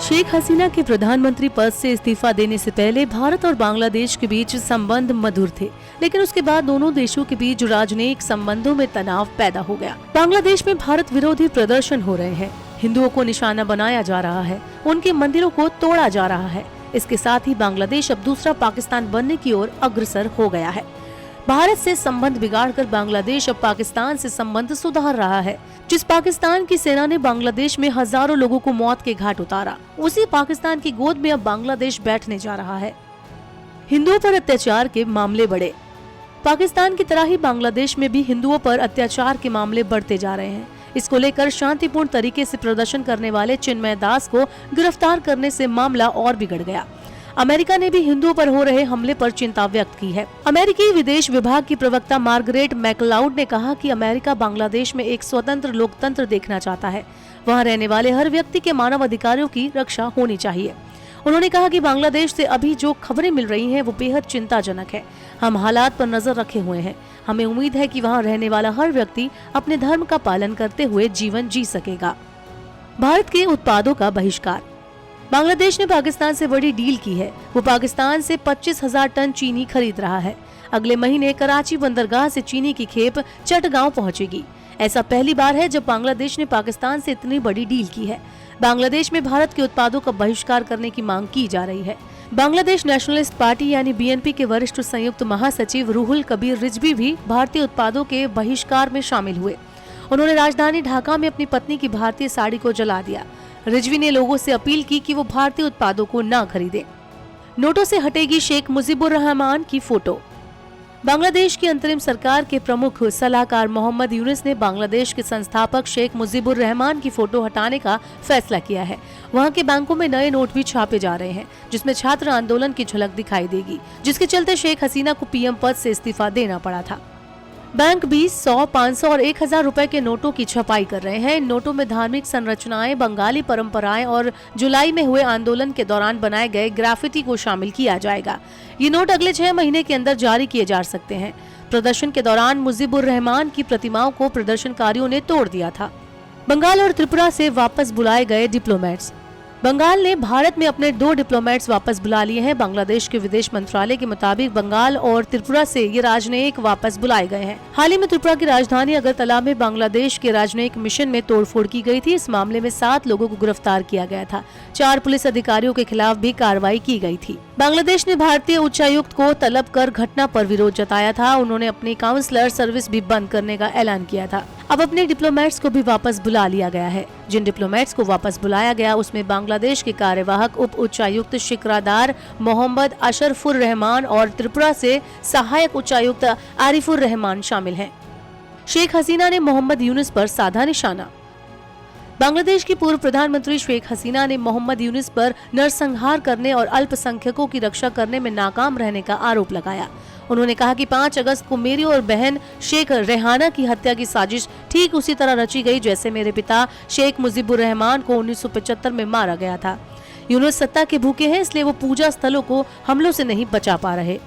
शेख हसीना के प्रधानमंत्री पद से इस्तीफा देने से पहले भारत और बांग्लादेश के बीच संबंध मधुर थे, लेकिन उसके बाद दोनों देशों के बीच राजनयिक संबंधों में तनाव पैदा हो गया। बांग्लादेश में भारत विरोधी प्रदर्शन हो रहे हैं, हिंदुओं को निशाना बनाया जा रहा है, उनके मंदिरों को तोड़ा जा रहा है। इसके साथ ही बांग्लादेश अब दूसरा पाकिस्तान बनने की ओर अग्रसर हो गया है। भारत से संबंध बिगाड़कर बांग्लादेश अब पाकिस्तान से संबंध सुधार रहा है। जिस पाकिस्तान की सेना ने बांग्लादेश में हजारों लोगों को मौत के घाट उतारा, उसी पाकिस्तान की गोद में अब बांग्लादेश बैठने जा रहा है। हिंदुओं पर अत्याचार के मामले बढ़े। पाकिस्तान की तरह ही बांग्लादेश में भी हिंदुओं पर अत्याचार के मामले बढ़ते जा रहे हैं। इसको लेकर शांतिपूर्ण तरीके से प्रदर्शन करने वाले चिन्मय दास को गिरफ्तार करने से मामला और बिगड़ गया। अमेरिका ने भी हिंदुओं पर हो रहे हमले पर चिंता व्यक्त की है। अमेरिकी विदेश विभाग की प्रवक्ता मार्गरेट मैकलाउड ने कहा कि अमेरिका बांग्लादेश में एक स्वतंत्र लोकतंत्र देखना चाहता है। वहां रहने वाले हर व्यक्ति के मानव अधिकारों की रक्षा होनी चाहिए। उन्होंने कहा कि बांग्लादेश से अभी जो खबरें मिल रही हैं वो बेहद चिंताजनक है। हम हालात पर नजर रखे हुए हैं। हमें उम्मीद है कि वहां रहने वाला हर व्यक्ति अपने धर्म का पालन करते हुए जीवन जी सकेगा। भारत के उत्पादों का बहिष्कार। बांग्लादेश ने पाकिस्तान से बड़ी डील की है। वो पाकिस्तान से 25,000 टन चीनी खरीद रहा है। अगले महीने कराची बंदरगाह से चीनी की खेप चटगांव पहुंचेगी। ऐसा पहली बार है जब बांग्लादेश ने पाकिस्तान से इतनी बड़ी डील की है। बांग्लादेश में भारत के उत्पादों का बहिष्कार करने की मांग की जा रही है। बांग्लादेश नेशनलिस्ट पार्टी यानी बीएनपी के वरिष्ठ संयुक्त महासचिव रूहुल कबीर रिजवी भी भारतीय उत्पादों के बहिष्कार में शामिल हुए। उन्होंने राजधानी ढाका में अपनी पत्नी की भारतीय साड़ी को जला दिया। रिजवी ने लोगों से अपील की कि वो भारतीय उत्पादों को न खरीदें। नोटों से हटेगी शेख मुजीबुर रहमान की फोटो। बांग्लादेश की अंतरिम सरकार के प्रमुख सलाहकार मोहम्मद यूनुस ने बांग्लादेश के संस्थापक शेख मुजीबुर रहमान की फोटो हटाने का फैसला किया है। वहां के बैंकों में नए नोट भी छापे जा रहे हैं, जिसमें छात्र आंदोलन की झलक दिखाई देगी, जिसके चलते शेख हसीना को पीएम पद से इस्तीफा देना पड़ा था। बैंक 20, 100, 500 और 1000 रुपए के नोटों की छपाई कर रहे हैं। इन नोटों में धार्मिक संरचनाएं, बंगाली परंपराएं और जुलाई में हुए आंदोलन के दौरान बनाए गए ग्राफिटी को शामिल किया जाएगा। ये नोट अगले 6 महीने के अंदर जारी किए जा सकते हैं। प्रदर्शन के दौरान मुजीबुर रहमान की प्रतिमाओं को प्रदर्शनकारियों ने तोड़ दिया था। बंगाल और त्रिपुरा से वापस बुलाए गए डिप्लोमेट्स। बंगाल ने भारत में अपने 2 डिप्लोमेट्स वापस बुला लिए हैं। बांग्लादेश के विदेश मंत्रालय के मुताबिक बंगाल और त्रिपुरा से ये राजनयिक वापस बुलाए गए हैं। हाल ही में त्रिपुरा की राजधानी अगरतला में बांग्लादेश के राजनयिक मिशन में तोड़फोड़ की गई थी। इस मामले में 7 लोगों को गिरफ्तार किया गया था। 4 पुलिस अधिकारियों के खिलाफ भी कार्रवाई की गई थी। बांग्लादेश ने भारतीय उच्चायुक्त को तलब कर घटना पर विरोध जताया था। उन्होंने अपनी काउंसलर सर्विस भी बंद करने का ऐलान किया था। अब अपने डिप्लोमेट्स को भी वापस बुला लिया गया है। जिन डिप्लोमेट्स को वापस बुलाया गया उसमें बांग्लादेश के कार्यवाहक उप उच्चायुक्त शिकरादार मोहम्मद अशरफुर रहमान और त्रिपुरा से सहायक उच्चायुक्त आरिफुर रहमान शामिल हैं। शेख हसीना ने मोहम्मद यूनुस पर साधा निशाना। बांग्लादेश की पूर्व प्रधानमंत्री शेख हसीना ने मोहम्मद यूनुस पर नरसंहार करने और अल्पसंख्यकों की रक्षा करने में नाकाम रहने का आरोप लगाया। उन्होंने कहा कि 5 अगस्त को मेरी और बहन शेख रेहाना की हत्या की साजिश ठीक उसी तरह रची गई जैसे मेरे पिता शेख मुजीबुर रहमान को 1975 में मारा गया था। यूनुस सत्ता के भूखे हैं, इसलिए वो पूजा स्थलों को हमलों से नहीं बचा पा रहे।